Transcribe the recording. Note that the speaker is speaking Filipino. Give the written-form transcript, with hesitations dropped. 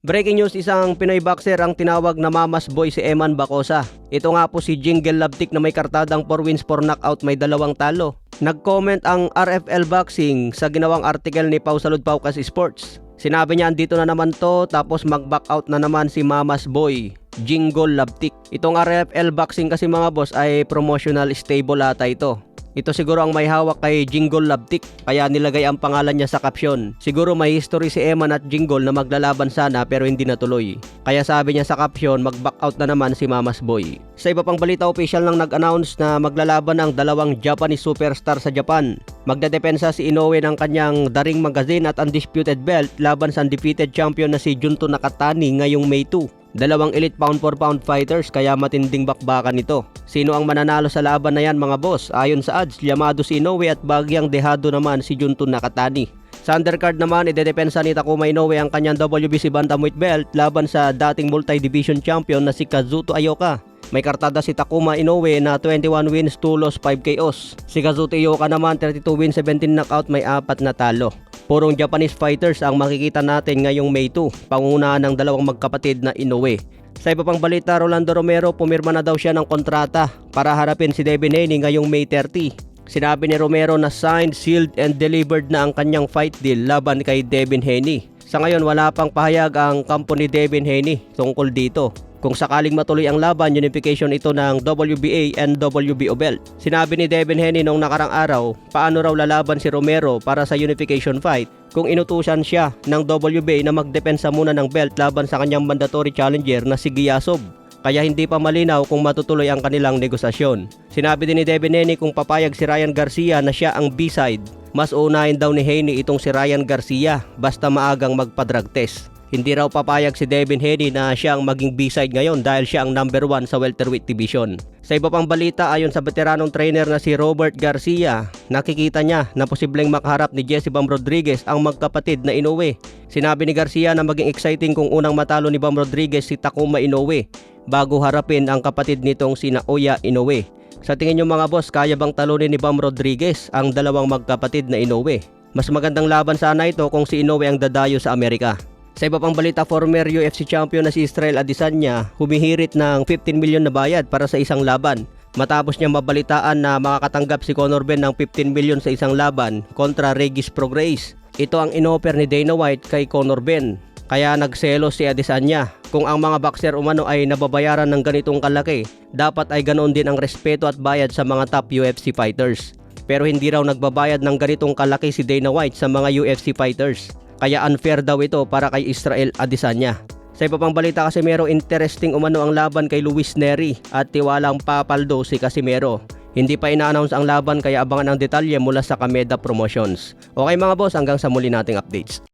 Breaking news, isang Pinoy boxer ang tinawag na Mama's Boy si Eman Bacosa. Ito nga po si Jingle Labtik na may kartadang 4 wins 4 knockout, may 2 talo. Nag-comment ang RFL Boxing sa ginawang article ni Pau Salud Paucas Sports. Sinabi niya andito na naman to, tapos mag-back out na naman si Mama's Boy, Jingle Labtik. Itong RFL Boxing kasi mga boss ay promotional stable ata ito. Ito siguro ang may hawak kay Jingle Labtik, kaya nilagay ang pangalan niya sa caption. Siguro may history si Eman at Jingle na maglalaban sana pero hindi natuloy. Kaya sabi niya sa caption, mag-back out na naman si Mama's Boy. Sa iba pang balita, official nang nag-announce na maglalaban ang 2 Japanese superstar sa Japan. Magdedepensa si Inoue ng kanyang The Ring Magazine at undisputed belt laban sa undefeated champion na si Junto Nakatani ngayong May 2. 2 elite pound for pound fighters, kaya matinding bakbakan ito. Sino ang mananalo sa laban na yan mga boss? Ayon sa odds, Yamado si Inoue at bagyang dehado naman si Junto Nakatani. Sa undercard naman, idedepensa ni Takuma Inoue ang kanyang WBC bantamweight belt laban sa dating multi-division champion na si Kazuto Ioka. May kartada si Takuma Inoue na 21 wins, 2 loss, 5 KOs. Si Kazuto Ioka naman 32 wins, 17 knockout, may 4 na talo. Purong Japanese fighters ang makikita natin ngayong May 2, pangungunahan ng 2 magkapatid na Inoue. Sa iba pang balita, Rolando Romero pumirma na daw siya ng kontrata para harapin si Devin Haney ngayong May 30. Sinabi ni Romero na signed, sealed and delivered na ang kanyang fight deal laban kay Devin Haney. Sa ngayon, wala pang pahayag ang kampo ni Devin Haney tungkol dito. Kung sakaling matuloy ang laban, unification ito ng WBA and WBO belt. Sinabi ni Devin Haney noong nakarang araw, paano raw lalaban si Romero para sa unification fight kung inutusan siya ng WBA na magdepensa muna ng belt laban sa kanyang mandatory challenger na si Giyasov. Kaya hindi pa malinaw kung matutuloy ang kanilang negosasyon. Sinabi din ni Devin Haney kung papayag si Ryan Garcia na siya ang B-side, mas unahin daw ni Haney itong si Ryan Garcia basta maagang magpa-drug test. Hindi raw papayag si Devin Haney na siya ang maging B-side ngayon dahil siya ang number 1 sa welterweight division. Sa iba pang balita, ayon sa veteranong trainer na si Robert Garcia, nakikita niya na posibleng makaharap ni Jesse Bam Rodriguez ang magkapatid na Inoue. Sinabi ni Garcia na maging exciting kung unang matalo ni Bam Rodriguez si Takuma Inoue bago harapin ang kapatid nitong si Naoya Inoue. Sa tingin niyo mga boss, kaya bang talunin ni Bam Rodriguez ang 2 magkapatid na Inoue? Mas magandang laban sana ito kung si Inoue ang dadayo sa Amerika. Sa iba pang balita, former UFC champion na si Israel Adesanya humihirit ng 15 milyon na bayad para sa isang laban. Matapos niya mabalitaan na makakatanggap si Conor Ben ng 15 milyon sa isang laban kontra Regis Prograis. Ito ang inoffer ni Dana White kay Conor Ben. Kaya nagselos si Adesanya. Kung ang mga boxer umano ay nababayaran ng ganitong kalaki, dapat ay ganoon din ang respeto at bayad sa mga top UFC fighters. Pero hindi raw nagbabayad ng ganitong kalaki si Dana White sa mga UFC fighters. Kaya unfair daw ito para kay Israel Adesanya. Sa iba pang balita kasi merong interesting umano ang laban kay Luis Nery at tiwalang papaldo si Casimero. Hindi pa ina-announce ang laban kaya abangan ang detalye mula sa Kameda Promotions. Okay mga boss, hanggang sa muli nating updates.